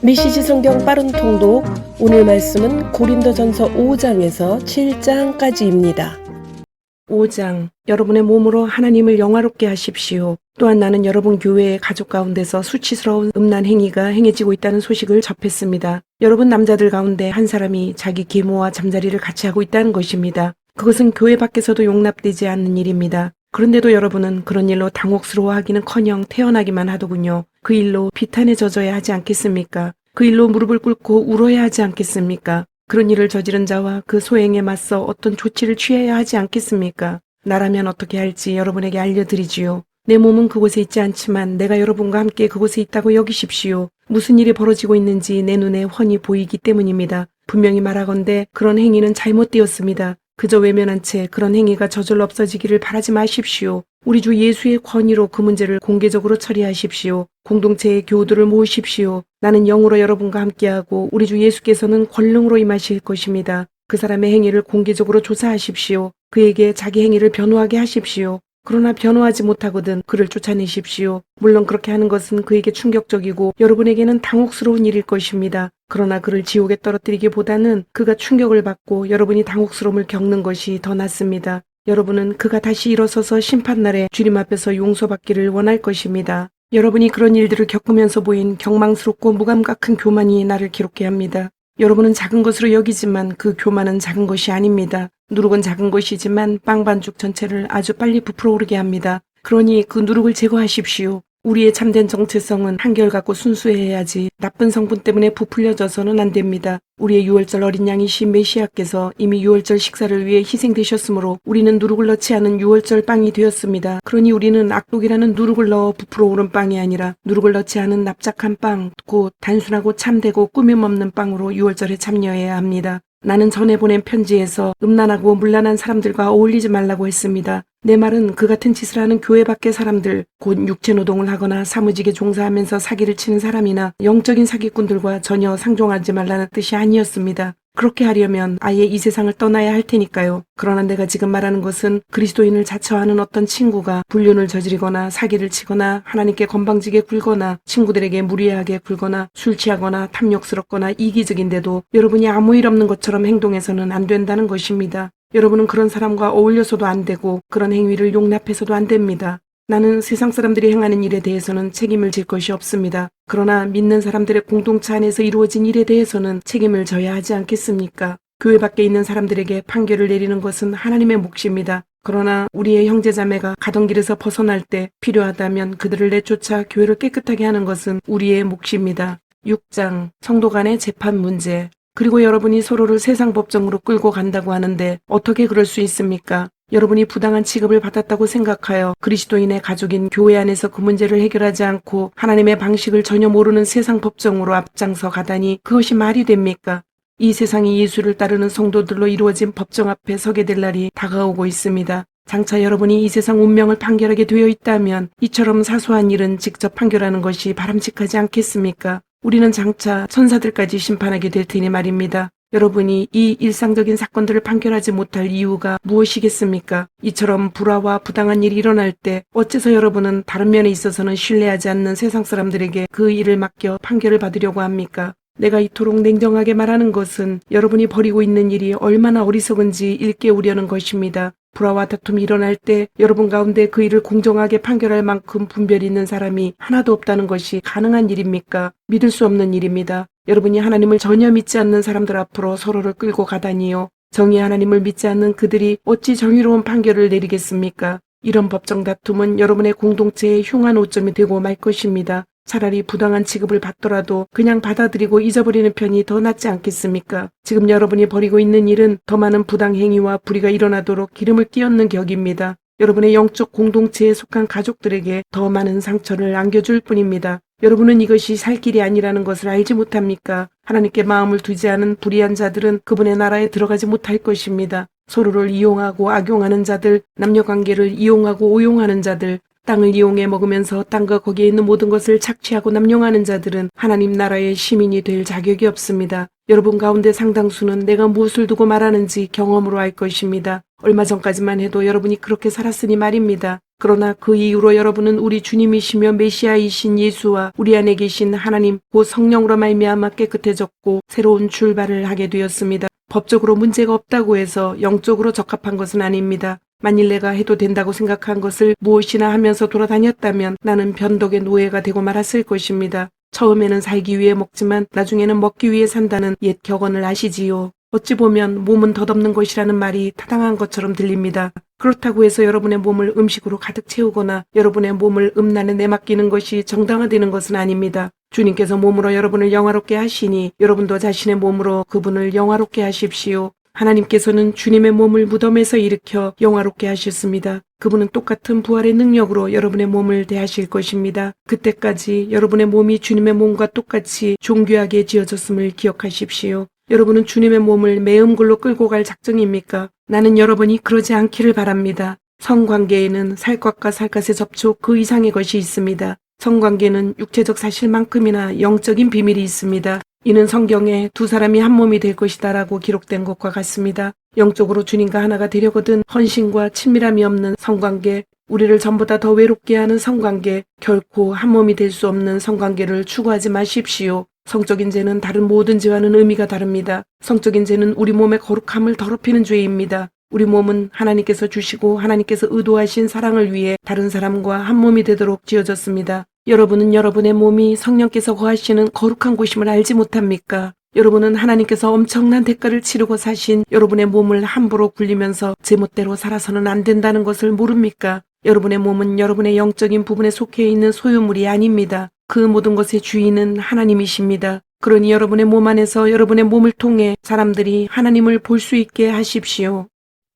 메시지 성경 빠른 통독. 오늘 말씀은 고린도전서 5장에서 7장까지입니다. 5장. 여러분의 몸으로 하나님을 영화롭게 하십시오. 또한 나는 여러분 교회의 가족 가운데서 수치스러운 음란 행위가 행해지고 있다는 소식을 접했습니다. 여러분 남자들 가운데 한 사람이 자기 계모와 잠자리를 같이 하고 있다는 것입니다. 그것은 교회 밖에서도 용납되지 않는 일입니다. 그런데도 여러분은 그런 일로 당혹스러워하기는커녕 태어나기만 하더군요. 그 일로 비탄에 젖어야 하지 않겠습니까? 그 일로 무릎을 꿇고 울어야 하지 않겠습니까? 그런 일을 저지른 자와 그 소행에 맞서 어떤 조치를 취해야 하지 않겠습니까? 나라면 어떻게 할지 여러분에게 알려드리지요. 내 몸은 그곳에 있지 않지만 내가 여러분과 함께 그곳에 있다고 여기십시오. 무슨 일이 벌어지고 있는지 내 눈에 훤히 보이기 때문입니다. 분명히 말하건대 그런 행위는 잘못되었습니다. 그저 외면한 채 그런 행위가 저절로 없어지기를 바라지 마십시오. 우리 주 예수의 권위로 그 문제를 공개적으로 처리하십시오. 공동체의 교우들을 모으십시오. 나는 영으로 여러분과 함께하고 우리 주 예수께서는 권능으로 임하실 것입니다. 그 사람의 행위를 공개적으로 조사하십시오. 그에게 자기 행위를 변호하게 하십시오. 그러나 변호하지 못하거든 그를 쫓아내십시오. 물론 그렇게 하는 것은 그에게 충격적이고 여러분에게는 당혹스러운 일일 것입니다. 그러나 그를 지옥에 떨어뜨리기보다는 그가 충격을 받고 여러분이 당혹스러움을 겪는 것이 더 낫습니다. 여러분은 그가 다시 일어서서 심판날에 주님 앞에서 용서받기를 원할 것입니다. 여러분이 그런 일들을 겪으면서 보인 경망스럽고 무감각 큰 교만이 나를 괴롭게 합니다. 여러분은 작은 것으로 여기지만 그 교만은 작은 것이 아닙니다. 누룩은 작은 것이지만 빵 반죽 전체를 아주 빨리 부풀어 오르게 합니다. 그러니 그 누룩을 제거하십시오. 우리의 참된 정체성은 한결같고 순수해야지 나쁜 성분 때문에 부풀려져서는 안 됩니다. 우리의 유월절 어린 양이신 메시아께서 이미 유월절 식사를 위해 희생되셨으므로 우리는 누룩을 넣지 않은 유월절 빵이 되었습니다. 그러니 우리는 악독이라는 누룩을 넣어 부풀어 오른 빵이 아니라 누룩을 넣지 않은 납작한 빵, 곧 단순하고 참되고 꾸밈 없는 빵으로 유월절에 참여해야 합니다. 나는 전에 보낸 편지에서 음란하고 문란한 사람들과 어울리지 말라고 했습니다. 내 말은 그 같은 짓을 하는 교회 밖의 사람들, 곧 육체노동을 하거나 사무직에 종사하면서 사기를 치는 사람이나 영적인 사기꾼들과 전혀 상종하지 말라는 뜻이 아니었습니다. 그렇게 하려면 아예 이 세상을 떠나야 할 테니까요. 그러나 내가 지금 말하는 것은 그리스도인을 자처하는 어떤 친구가 불륜을 저지르거나 사기를 치거나 하나님께 건방지게 굴거나 친구들에게 무리하게 굴거나 술 취하거나 탐욕스럽거나 이기적인데도 여러분이 아무 일 없는 것처럼 행동해서는 안 된다는 것입니다. 여러분은 그런 사람과 어울려서도 안 되고 그런 행위를 용납해서도 안 됩니다. 나는 세상 사람들이 행하는 일에 대해서는 책임을 질 것이 없습니다. 그러나 믿는 사람들의 공동체 안에서 이루어진 일에 대해서는 책임을 져야 하지 않겠습니까? 교회 밖에 있는 사람들에게 판결을 내리는 것은 하나님의 몫입니다. 그러나 우리의 형제자매가 가던 길에서 벗어날 때 필요하다면 그들을 내쫓아 교회를 깨끗하게 하는 것은 우리의 몫입니다. 6장. 성도 간의 재판 문제. 그리고 여러분이 서로를 세상 법정으로 끌고 간다고 하는데 어떻게 그럴 수 있습니까? 여러분이 부당한 취급을 받았다고 생각하여 그리스도인의 가족인 교회 안에서 그 문제를 해결하지 않고 하나님의 방식을 전혀 모르는 세상 법정으로 앞장서 가다니 그것이 말이 됩니까? 이 세상이 예수를 따르는 성도들로 이루어진 법정 앞에 서게 될 날이 다가오고 있습니다. 장차 여러분이 이 세상 운명을 판결하게 되어 있다면 이처럼 사소한 일은 직접 판결하는 것이 바람직하지 않겠습니까? 우리는 장차 천사들까지 심판하게 될 테니 말입니다. 여러분이 이 일상적인 사건들을 판결하지 못할 이유가 무엇이겠습니까? 이처럼 불화와 부당한 일이 일어날 때 어째서 여러분은 다른 면에 있어서는 신뢰하지 않는 세상 사람들에게 그 일을 맡겨 판결을 받으려고 합니까? 내가 이토록 냉정하게 말하는 것은 여러분이 벌이고 있는 일이 얼마나 어리석은지 일깨우려는 것입니다. 불화와 다툼이 일어날 때 여러분 가운데 그 일을 공정하게 판결할 만큼 분별이 있는 사람이 하나도 없다는 것이 가능한 일입니까? 믿을 수 없는 일입니다. 여러분이 하나님을 전혀 믿지 않는 사람들 앞으로 서로를 끌고 가다니요. 정의 하나님을 믿지 않는 그들이 어찌 정의로운 판결을 내리겠습니까? 이런 법정 다툼은 여러분의 공동체의 흉한 오점이 되고 말 것입니다. 차라리 부당한 취급을 받더라도 그냥 받아들이고 잊어버리는 편이 더 낫지 않겠습니까? 지금 여러분이 벌이고 있는 일은 더 많은 부당행위와 불의가 일어나도록 기름을 끼얹는 격입니다. 여러분의 영적 공동체에 속한 가족들에게 더 많은 상처를 안겨줄 뿐입니다. 여러분은 이것이 살 길이 아니라는 것을 알지 못합니까? 하나님께 마음을 두지 않은 불의한 자들은 그분의 나라에 들어가지 못할 것입니다. 서로를 이용하고 악용하는 자들, 남녀관계를 이용하고 오용하는 자들, 땅을 이용해 먹으면서 땅과 거기에 있는 모든 것을 착취하고 남용하는 자들은 하나님 나라의 시민이 될 자격이 없습니다. 여러분 가운데 상당수는 내가 무엇을 두고 말하는지 경험으로 알 것입니다. 얼마 전까지만 해도 여러분이 그렇게 살았으니 말입니다. 그러나 그 이후로 여러분은 우리 주님이시며 메시아이신 예수와 우리 안에 계신 하나님 곧 성령으로 말미암아 깨끗해졌고 새로운 출발을 하게 되었습니다. 법적으로 문제가 없다고 해서 영적으로 적합한 것은 아닙니다. 만일 내가 해도 된다고 생각한 것을 무엇이나 하면서 돌아다녔다면 나는 변덕의 노예가 되고 말았을 것입니다. 처음에는 살기 위해 먹지만 나중에는 먹기 위해 산다는 옛 격언을 아시지요. 어찌 보면 몸은 덧없는 것이라는 말이 타당한 것처럼 들립니다. 그렇다고 해서 여러분의 몸을 음식으로 가득 채우거나 여러분의 몸을 음란에 내맡기는 것이 정당화되는 것은 아닙니다. 주님께서 몸으로 여러분을 영화롭게 하시니 여러분도 자신의 몸으로 그분을 영화롭게 하십시오. 하나님께서는 주님의 몸을 무덤에서 일으켜 영화롭게 하셨습니다. 그분은 똑같은 부활의 능력으로 여러분의 몸을 대하실 것입니다. 그때까지 여러분의 몸이 주님의 몸과 똑같이 존귀하게 지어졌음을 기억하십시오. 여러분은 주님의 몸을 매음굴로 끌고 갈 작정입니까? 나는 여러분이 그러지 않기를 바랍니다. 성관계에는 살갗과 살갗의 접촉 그 이상의 것이 있습니다. 성관계는 육체적 사실만큼이나 영적인 비밀이 있습니다. 이는 성경에 두 사람이 한 몸이 될 것이다 라고 기록된 것과 같습니다. 영적으로 주님과 하나가 되려거든 헌신과 친밀함이 없는 성관계, 우리를 전보다 더 외롭게 하는 성관계, 결코 한 몸이 될 수 없는 성관계를 추구하지 마십시오. 성적인 죄는 다른 모든 죄와는 의미가 다릅니다. 성적인 죄는 우리 몸의 거룩함을 더럽히는 죄입니다. 우리 몸은 하나님께서 주시고 하나님께서 의도하신 사랑을 위해 다른 사람과 한 몸이 되도록 지어졌습니다. 여러분은 여러분의 몸이 성령께서 거하시는 거룩한 곳임을 알지 못합니까? 여러분은 하나님께서 엄청난 대가를 치르고 사신 여러분의 몸을 함부로 굴리면서 제멋대로 살아서는 안 된다는 것을 모릅니까? 여러분의 몸은 여러분의 영적인 부분에 속해 있는 소유물이 아닙니다. 그 모든 것의 주인은 하나님이십니다. 그러니 여러분의 몸 안에서 여러분의 몸을 통해 사람들이 하나님을 볼 수 있게 하십시오.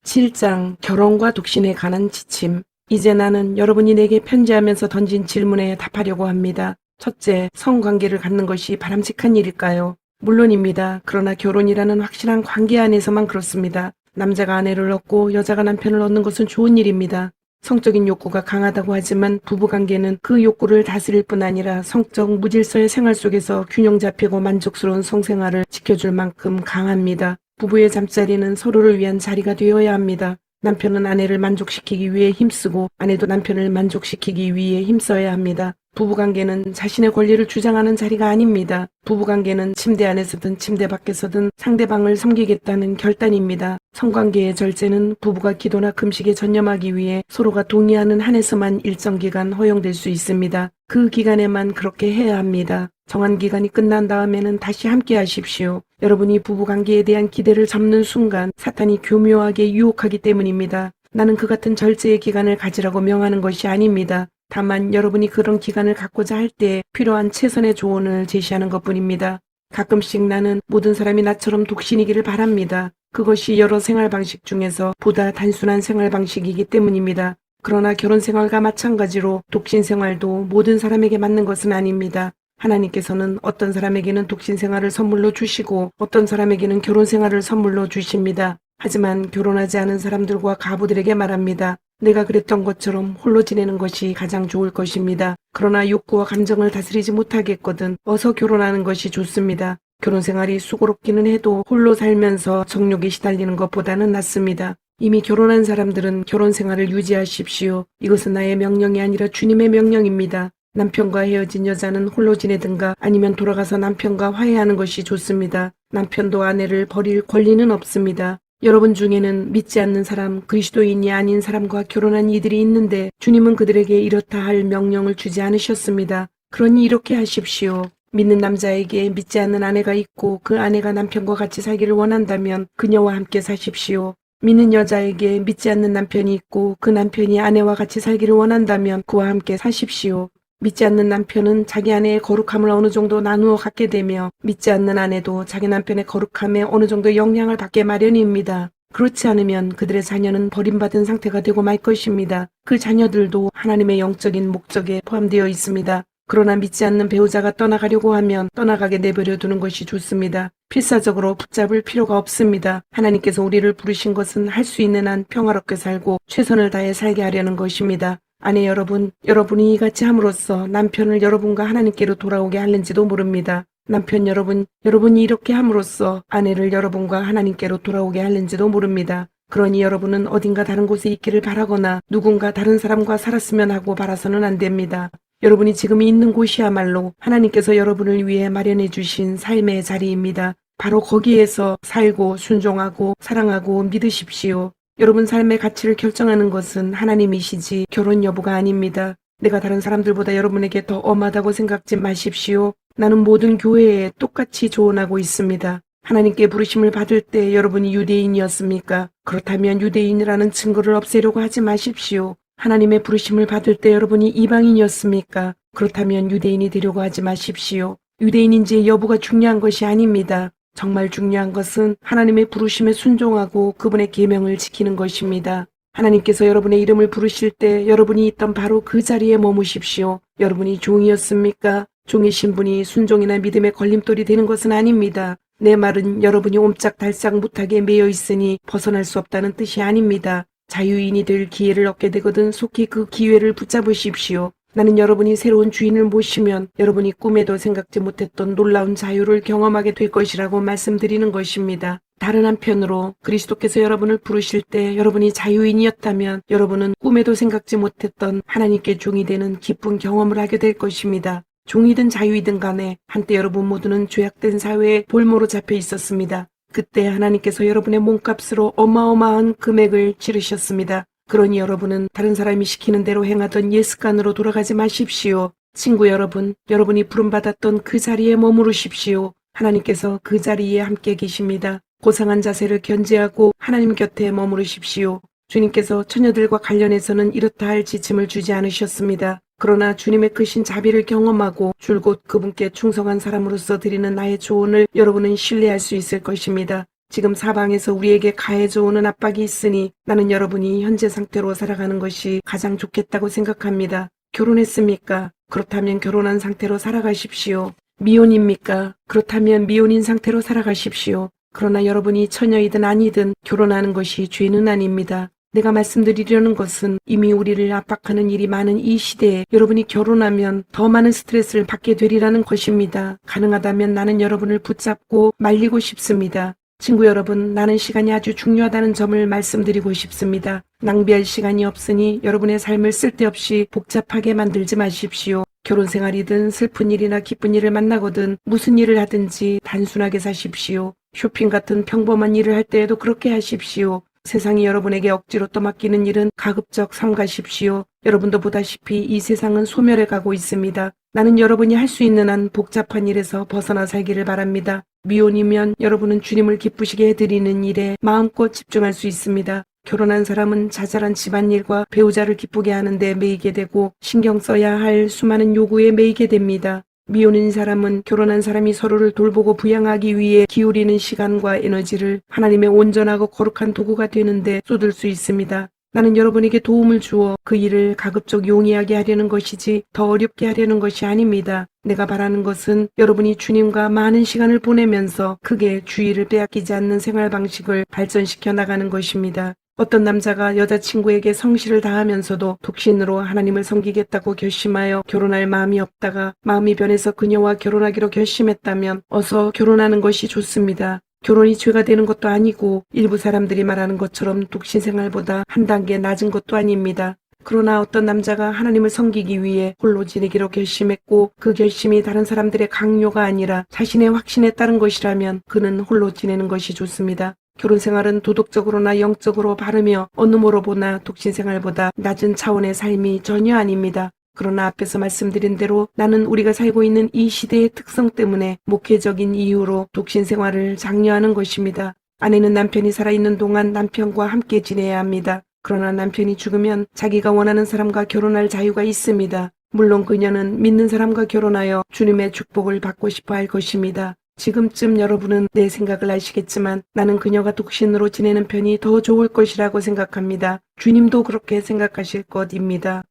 7장 결혼과 독신에 관한 지침. 이제 나는 여러분이 내게 편지하면서 던진 질문에 답하려고 합니다. 첫째, 성관계를 갖는 것이 바람직한 일일까요? 물론입니다. 그러나 결혼이라는 확실한 관계 안에서만 그렇습니다. 남자가 아내를 얻고 여자가 남편을 얻는 것은 좋은 일입니다. 성적인 욕구가 강하다고 하지만 부부관계는 그 욕구를 다스릴 뿐 아니라 성적 무질서의 생활 속에서 균형 잡히고 만족스러운 성생활을 지켜줄 만큼 강합니다. 부부의 잠자리는 서로를 위한 자리가 되어야 합니다. 남편은 아내를 만족시키기 위해 힘쓰고 아내도 남편을 만족시키기 위해 힘써야 합니다. 부부관계는 자신의 권리를 주장하는 자리가 아닙니다. 부부관계는 침대 안에서든 침대 밖에서든 상대방을 섬기겠다는 결단입니다. 성관계의 절제는 부부가 기도나 금식에 전념하기 위해 서로가 동의하는 한에서만 일정 기간 허용될 수 있습니다. 그 기간에만 그렇게 해야 합니다. 정한 기간이 끝난 다음에는 다시 함께 하십시오. 여러분이 부부관계에 대한 기대를 접는 순간 사탄이 교묘하게 유혹하기 때문입니다. 나는 그 같은 절제의 기간을 가지라고 명하는 것이 아닙니다. 다만 여러분이 그런 기간을 갖고자 할 때 필요한 최선의 조언을 제시하는 것뿐입니다. 가끔씩 나는 모든 사람이 나처럼 독신이기를 바랍니다. 그것이 여러 생활 방식 중에서 보다 단순한 생활 방식이기 때문입니다. 그러나 결혼 생활과 마찬가지로 독신 생활도 모든 사람에게 맞는 것은 아닙니다. 하나님께서는 어떤 사람에게는 독신 생활을 선물로 주시고 어떤 사람에게는 결혼 생활을 선물로 주십니다. 하지만 결혼하지 않은 사람들과 가부들에게 말합니다. 내가 그랬던 것처럼 홀로 지내는 것이 가장 좋을 것입니다. 그러나 욕구와 감정을 다스리지 못하겠거든 어서 결혼하는 것이 좋습니다. 결혼 생활이 수고롭기는 해도 홀로 살면서 정욕에 시달리는 것보다는 낫습니다. 이미 결혼한 사람들은 결혼 생활을 유지하십시오. 이것은 나의 명령이 아니라 주님의 명령입니다. 남편과 헤어진 여자는 홀로 지내든가 아니면 돌아가서 남편과 화해하는 것이 좋습니다. 남편도 아내를 버릴 권리는 없습니다. 여러분 중에는 믿지 않는 사람, 그리스도인이 아닌 사람과 결혼한 이들이 있는데 주님은 그들에게 이렇다 할 명령을 주지 않으셨습니다. 그러니 이렇게 하십시오. 믿는 남자에게 믿지 않는 아내가 있고 그 아내가 남편과 같이 살기를 원한다면 그녀와 함께 사십시오. 믿는 여자에게 믿지 않는 남편이 있고 그 남편이 아내와 같이 살기를 원한다면 그와 함께 사십시오. 믿지 않는 남편은 자기 아내의 거룩함을 어느 정도 나누어 갖게 되며 믿지 않는 아내도 자기 남편의 거룩함에 어느 정도 영향을 받게 마련입니다. 그렇지 않으면 그들의 자녀는 버림받은 상태가 되고 말 것입니다. 그 자녀들도 하나님의 영적인 목적에 포함되어 있습니다. 그러나 믿지 않는 배우자가 떠나가려고 하면 떠나가게 내버려 두는 것이 좋습니다. 필사적으로 붙잡을 필요가 없습니다. 하나님께서 우리를 부르신 것은 할 수 있는 한 평화롭게 살고 최선을 다해 살게 하려는 것입니다. 아내 여러분, 여러분이 이같이 함으로써 남편을 여러분과 하나님께로 돌아오게 하는지도 모릅니다. 남편 여러분, 여러분이 이렇게 함으로써 아내를 여러분과 하나님께로 돌아오게 하는지도 모릅니다. 그러니 여러분은 어딘가 다른 곳에 있기를 바라거나 누군가 다른 사람과 살았으면 하고 바라서는 안 됩니다. 여러분이 지금 있는 곳이야말로 하나님께서 여러분을 위해 마련해 주신 삶의 자리입니다. 바로 거기에서 살고 순종하고 사랑하고 믿으십시오. 여러분 삶의 가치를 결정하는 것은 하나님이시지 결혼 여부가 아닙니다. 내가 다른 사람들보다 여러분에게 더 엄하다고 생각지 마십시오. 나는 모든 교회에 똑같이 조언하고 있습니다. 하나님께 부르심을 받을 때 여러분이 유대인이었습니까? 그렇다면 유대인이라는 증거를 없애려고 하지 마십시오. 하나님의 부르심을 받을 때 여러분이 이방인이었습니까? 그렇다면 유대인이 되려고 하지 마십시오. 유대인인지 여부가 중요한 것이 아닙니다. 정말 중요한 것은 하나님의 부르심에 순종하고 그분의 계명을 지키는 것입니다. 하나님께서 여러분의 이름을 부르실 때 여러분이 있던 바로 그 자리에 머무십시오. 여러분이 종이었습니까? 종이신 분이 순종이나 믿음의 걸림돌이 되는 것은 아닙니다. 내 말은 여러분이 옴짝달싹 못하게 매여 있으니 벗어날 수 없다는 뜻이 아닙니다. 자유인이 될 기회를 얻게 되거든 속히 그 기회를 붙잡으십시오. 나는 여러분이 새로운 주인을 모시면 여러분이 꿈에도 생각지 못했던 놀라운 자유를 경험하게 될 것이라고 말씀드리는 것입니다. 다른 한편으로 그리스도께서 여러분을 부르실 때 여러분이 자유인이었다면 여러분은 꿈에도 생각지 못했던 하나님께 종이 되는 기쁜 경험을 하게 될 것입니다. 종이든 자유이든 간에 한때 여러분 모두는 죄악된 사회에 볼모로 잡혀 있었습니다. 그때 하나님께서 여러분의 몸값으로 어마어마한 금액을 치르셨습니다. 그러니 여러분은 다른 사람이 시키는 대로 행하던 옛 습관으로 돌아가지 마십시오. 친구 여러분, 여러분이 부름받았던 그 자리에 머무르십시오. 하나님께서 그 자리에 함께 계십니다. 고상한 자세를 견제하고 하나님 곁에 머무르십시오. 주님께서 처녀들과 관련해서는 이렇다 할 지침을 주지 않으셨습니다. 그러나 주님의 크신 자비를 경험하고 줄곧 그분께 충성한 사람으로서 드리는 나의 조언을 여러분은 신뢰할 수 있을 것입니다. 지금 사방에서 우리에게 가해져 오는 압박이 있으니 나는 여러분이 현재 상태로 살아가는 것이 가장 좋겠다고 생각합니다. 결혼했습니까? 그렇다면 결혼한 상태로 살아가십시오. 미혼입니까? 그렇다면 미혼인 상태로 살아가십시오. 그러나 여러분이 처녀이든 아니든 결혼하는 것이 죄는 아닙니다. 내가 말씀드리려는 것은 이미 우리를 압박하는 일이 많은 이 시대에 여러분이 결혼하면 더 많은 스트레스를 받게 되리라는 것입니다. 가능하다면 나는 여러분을 붙잡고 말리고 싶습니다. 친구 여러분, 나는 시간이 아주 중요하다는 점을 말씀드리고 싶습니다. 낭비할 시간이 없으니 여러분의 삶을 쓸데없이 복잡하게 만들지 마십시오. 결혼 생활이든 슬픈 일이나 기쁜 일을 만나거든 무슨 일을 하든지 단순하게 사십시오. 쇼핑 같은 평범한 일을 할 때에도 그렇게 하십시오. 세상이 여러분에게 억지로 떠맡기는 일은 가급적 삼가십시오. 여러분도 보다시피 이 세상은 소멸해 가고 있습니다. 나는 여러분이 할 수 있는 한 복잡한 일에서 벗어나 살기를 바랍니다. 미혼이면 여러분은 주님을 기쁘시게 해드리는 일에 마음껏 집중할 수 있습니다. 결혼한 사람은 자잘한 집안일과 배우자를 기쁘게 하는 데 매이게 되고 신경 써야 할 수많은 요구에 매이게 됩니다. 미혼인 사람은 결혼한 사람이 서로를 돌보고 부양하기 위해 기울이는 시간과 에너지를 하나님의 온전하고 거룩한 도구가 되는데 쏟을 수 있습니다. 나는 여러분에게 도움을 주어 그 일을 가급적 용이하게 하려는 것이지 더 어렵게 하려는 것이 아닙니다. 내가 바라는 것은 여러분이 주님과 많은 시간을 보내면서 크게 주의를 빼앗기지 않는 생활 방식을 발전시켜 나가는 것입니다. 어떤 남자가 여자친구에게 성실을 다하면서도 독신으로 하나님을 섬기겠다고 결심하여 결혼할 마음이 없다가 마음이 변해서 그녀와 결혼하기로 결심했다면 어서 결혼하는 것이 좋습니다. 결혼이 죄가 되는 것도 아니고 일부 사람들이 말하는 것처럼 독신 생활보다 한 단계 낮은 것도 아닙니다. 그러나 어떤 남자가 하나님을 섬기기 위해 홀로 지내기로 결심했고 그 결심이 다른 사람들의 강요가 아니라 자신의 확신에 따른 것이라면 그는 홀로 지내는 것이 좋습니다. 결혼 생활은 도덕적으로나 영적으로 바르며 어느 모로 보나 독신 생활보다 낮은 차원의 삶이 전혀 아닙니다. 그러나 앞에서 말씀드린 대로 나는 우리가 살고 있는 이 시대의 특성 때문에 목회적인 이유로 독신 생활을 장려하는 것입니다. 아내는 남편이 살아있는 동안 남편과 함께 지내야 합니다. 그러나 남편이 죽으면 자기가 원하는 사람과 결혼할 자유가 있습니다. 물론 그녀는 믿는 사람과 결혼하여 주님의 축복을 받고 싶어 할 것입니다. 지금쯤 여러분은 내 생각을 아시겠지만 나는 그녀가 독신으로 지내는 편이 더 좋을 것이라고 생각합니다. 주님도 그렇게 생각하실 것입니다.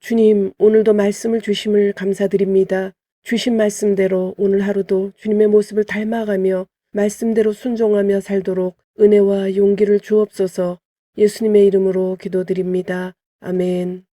주님, 오늘도 말씀을 주심을 감사드립니다. 주신 말씀대로 오늘 하루도 주님의 모습을 닮아가며 말씀대로 순종하며 살도록 은혜와 용기를 주옵소서. 예수님의 이름으로 기도드립니다. 아멘.